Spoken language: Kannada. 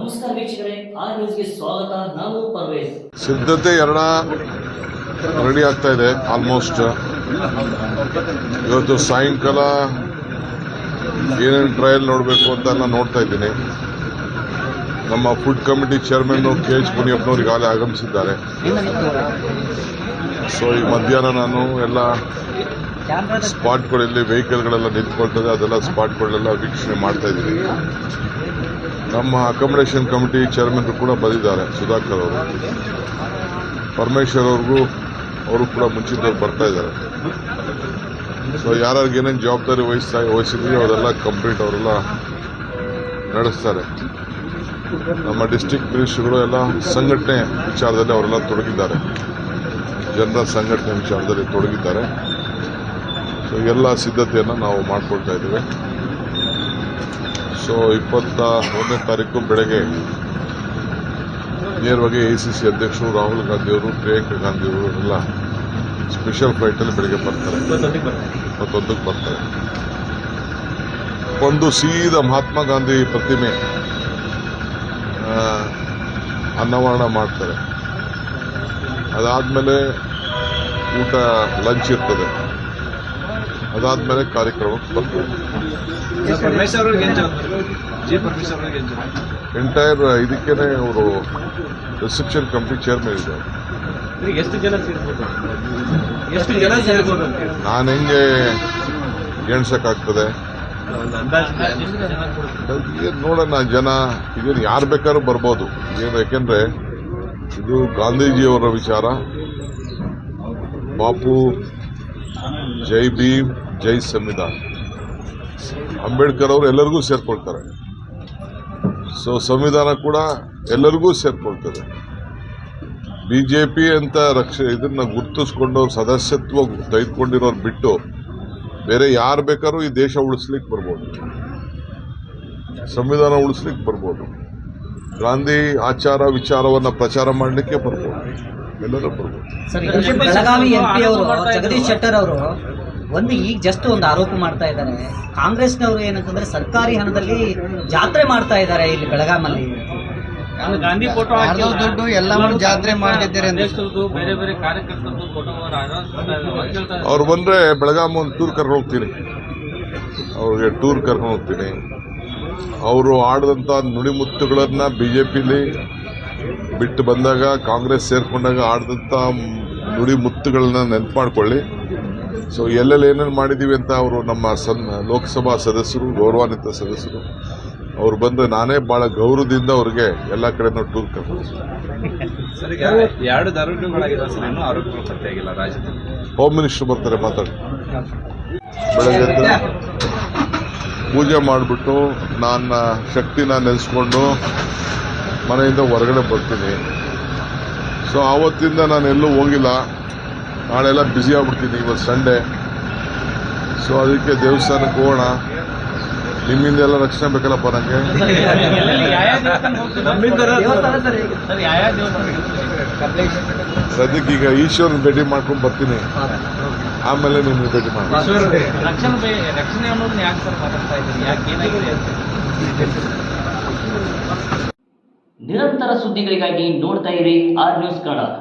ನಮಸ್ಕಾರ ವೀಕ್ಷಕರೇ, ಆರ್ ನ್ಯೂಸ್ಗೆ ಸ್ವಾಗತ. ನಾನು ಪರ್ವೇಜ್. ಸಿದ್ಧತೆ ರೆಡಿ ಆಗ್ತಾ ಇದೆ. ಆಲ್ಮೋಸ್ಟ್ ಇವತ್ತು ಸಾಯಂಕಾಲ ಏನೇನು ಟ್ರಯಲ್ ನೋಡಬೇಕು ಅಂತೆಲ್ಲ ನೋಡ್ತಾ ಇದ್ದೀನಿ. ನಮ್ಮ ಫುಡ್ ಕಮಿಟಿ ಚೇರ್ಮನ್ KH ಮುನಿಯಪ್ಪನವ್ರು ಈಗಾಗಲೇ ಆಗಮಿಸಿದ್ದಾರೆ. ಸೊ ಈ ಮಧ್ಯಾಹ್ನ ನಾನು ಎಲ್ಲ ಸ್ಪಾಟ್ಗಳಲ್ಲಿ ವೆಹಿಕಲ್ಗಳೆಲ್ಲ ನಿಂತ್ಕೊಳ್ತದೆ, ಅದೆಲ್ಲ ಸ್ಪಾಟ್ಗಳೆಲ್ಲ ವೀಕ್ಷಣೆ ಮಾಡ್ತಾ ಇದ್ದೀನಿ. ನಮ್ಮ ಅಕಾಮಿಡೇಷನ್ ಕಮಿಟಿ ಚೇರ್ಮನ್ ಕೂಡ ಬಂದಿದ್ದಾರೆ, ಸುಧಾಕರ್ ಅವರು. ಪರಮೇಶ್ವರ್ ಅವರು ಕೂಡ ಮುಂಚಿತವಾಗಿ ಬರ್ತಾ ಇದ್ದಾರೆ. ಸೊ ಯಾರ್ಯಾರಿಗೆ ಏನೇನು ಜವಾಬ್ದಾರಿ ವಹಿಸಿದ್ವಿ ಅವರೆಲ್ಲ ಕಂಪ್ಲೀಟ್ ಅವರೆಲ್ಲ ನಡೆಸ್ತಾರೆ. ನಮ್ಮ ಡಿಸ್ಟ್ರಿಕ್ಟ್ ಮಿನಿಸ್ಟ್ರುಗಳು ಎಲ್ಲ ಸಂಘಟನೆ ವಿಚಾರದಲ್ಲಿ ಅವರೆಲ್ಲ ತೊಡಗಿದ್ದಾರೆ, ಜನರ ಸಂಘಟನೆ ವಿಚಾರದಲ್ಲಿ ತೊಡಗಿದ್ದಾರೆ. ಸೊ ಎಲ್ಲ ಸಿದ್ಧತೆಯನ್ನು ನಾವು ಮಾಡ್ಕೊಳ್ತಾ ಇದ್ದೇವೆ. ಸೊ 21ನೇ ತಾರೀಕು ಬೆಳಗ್ಗೆ ನೇರವಾಗಿ ACC ಅಧ್ಯಕ್ಷರು ರಾಹುಲ್ ಗಾಂಧಿಯವರು, ಪ್ರಿಯಾಂಕಾ ಗಾಂಧಿಯವರು ಎಲ್ಲ ಸ್ಪೆಷಲ್ ಫ್ಲೈಟಲ್ಲಿ ಬೆಳಗ್ಗೆ ಬರ್ತಾರೆ. 21ಕ್ಕೆ ಬರ್ತಾರೆ. ಒಂದು ಸೀದಾ ಮಹಾತ್ಮ ಗಾಂಧಿ ಪ್ರತಿಮೆ ಅನಾವರಣ ಮಾಡ್ತಾರೆ. ಅದಾದಮೇಲೆ ಊಟ ಲಂಚ್ ಇರ್ತದೆ. ಅದಾದಮೇಲೆ ಕಾರ್ಯಕ್ರಮಕ್ಕೆ ಬರ್ತಾರೆ. ಎಂಟೈರ್ ಇದಕ್ಕೇನೆ ಅವರು ರಿಸೆಪ್ಷನ್ ಕಮಿಟಿ ಚೇರ್ಮನ್ ಇದ್ದಾರೆ. ನಾನು ಹೆಂಗೆ ಎಣ್ಸಕ್ಕಾಗ್ತದೆ? ನೋಡೋಣ, ಜನ ಇದೇನು ಯಾರು ಬೇಕಾದ್ರೂ ಬರ್ಬೋದು. ಏನು ಯಾಕೆಂದ್ರೆ ಇದು ಗಾಂಧೀಜಿಯವರ ವಿಚಾರ. ಬಾಪು ಜೈ ಭೀಮ್, ಜೈ ಸಂವಿಧಾನ. ಅಂಬೇಡ್ಕರ್ ಅವರು ಎಲ್ಲರಿಗೂ ಸೇರ್ಕೊಳ್ತಾರೆ. ಸೊ ಸಂವಿಧಾನ ಕೂಡ ಎಲ್ಲರಿಗೂ ಸೇರ್ಕೊಳ್ತದೆ. ಬಿಜೆಪಿ ಅಂತ ಇದನ್ನ ಗುರುತಿಸ್ಕೊಂಡು ಸದಸ್ಯತ್ವ ತೆಗೆದುಕೊಂಡಿರೋರು ಬಿಟ್ಟು ಬೇರೆ ಯಾರು ಬೇಕಾದ್ರೂ ಈ ದೇಶ ಉಳಿಸ್ಲಿಕ್ಕೆ ಬರ್ಬೋದು, ಸಂವಿಧಾನ ಉಳಿಸ್ಲಿಕ್ಕೆ ಬರ್ಬೋದು, ಗಾಂಧಿ ಆಚಾರ ವಿಚಾರವನ್ನ ಪ್ರಚಾರ ಮಾಡಲಿಕ್ಕೆ ಬರ್ಬೋದು, ಎಲ್ಲರೂ ಬರ್ಬೋದು. ಬೆಳಗಾವಿ MP ಅವರು ಜಗದೀಶ್ ಶೆಟ್ಟರ್ ಅವರು ಈಗ ಜಸ್ಟ್ ಒಂದು ಆರೋಪ ಮಾಡ್ತಾ ಇದ್ದಾರೆ. ಕಾಂಗ್ರೆಸ್ನವರು ಏನಂತಂದ್ರೆ ಸರ್ಕಾರಿ ಹಣದಲ್ಲಿ ಜಾತ್ರೆ ಮಾಡ್ತಾ ಇದ್ದಾರೆ ಇಲ್ಲಿ ಬೆಳಗಾಮಲ್ಲಿ. ಗಾಂಧಿ ಫೋಟೋ ದುಡ್ಡು ಎಲ್ಲ ಜಾತ್ರೆ ಮಾಡಿದ್ದಾರೆ. ಬೇರೆ ಬೇರೆ ಕಾರ್ಯಕರ್ತರು ಫೋಟೋ ಅವ್ರು ಬಂದ್ರೆ ಬೆಳಗಾಂ ಒಂದು ಟೂರ್ ಕರ್ಕೊಂಡು ಹೋಗ್ತೀನಿ, ಅವ್ರಿಗೆ ಟೂರ್ ಕರ್ಕೊಂಡು ಹೋಗ್ತೀನಿ. ಅವರು ಆಡಿದಂಥ ನುಡಿಮುತ್ತುಗಳನ್ನ ಬಿಜೆಪಿಲಿ ಬಿಟ್ಟು ಬಂದಾಗ, ಕಾಂಗ್ರೆಸ್ ಸೇರ್ಕೊಂಡಾಗ ಆಡಿದಂಥ ನುಡಿಮುತ್ತುಗಳನ್ನ ನೆನಪು ಮಾಡ್ಕೊಳ್ಳಿ. ಸೊ ಎಲ್ಲೆಲ್ಲಿ ಏನೇನು ಮಾಡಿದ್ದೀವಿ ಅಂತ ಅವರು ನಮ್ಮ ಲೋಕಸಭಾ ಸದಸ್ಯರು, ಗೌರವಾನ್ವಿತ ಸದಸ್ಯರು, ಅವ್ರು ಬಂದು ನಾನೇ ಭಾಳ ಗೌರವದಿಂದ ಅವ್ರಿಗೆ ಎಲ್ಲ ಕಡೆನೂ ಟೂರ್ ಕರ್ಕೊಂಡು. ಹೋಮ್ ಮಿನಿಸ್ಟರ್ ಬರ್ತಾರೆ, ಮಾತಾಡಿ. ಬೆಳಗ್ಗೆ ಪೂಜೆ ಮಾಡಿಬಿಟ್ಟು ನನ್ನ ಶಕ್ತಿನ ನೆನೆಸ್ಕೊಂಡು ಮನೆಯಿಂದ ಹೊರಗಡೆ ಬರ್ತೀನಿ. ಸೊ ಆವತ್ತಿಂದ ನಾನು ಎಲ್ಲೂ ಹೋಗಿಲ್ಲ. ನಾಳೆಲ್ಲ ಬ್ಯುಸಿ ಆಗ್ಬಿಡ್ತೀನಿ. ಇವತ್ತು ಸಂಡೇ. ಸೊ ಅದಕ್ಕೆ ದೇವಸ್ಥಾನಕ್ಕೆ ಹೋಗೋಣ. ನಿಮ್ಮಿಂದ ಎಲ್ಲ ರಕ್ಷಣೆ ಬೇಕಲ್ಲಪ್ಪ ನನಗೆ. ಸದ್ಯಕ್ಕೆ ಈಗ ಈಶ್ವರನ ಭೇಟಿ ಮಾಡ್ಕೊಂಡು ಬರ್ತೀನಿ, ಆಮೇಲೆ ನಿಮ್ಗೆ ಭೇಟಿ ಮಾಡ್ತೀನಿ. ನಿರಂತರ ಸುದ್ದಿಗಳಿಗಾಗಿ ನೋಡ್ತಾ ಇರಿ ಆರ್ ನ್ಯೂಸ್ ಕನ್ನಡ.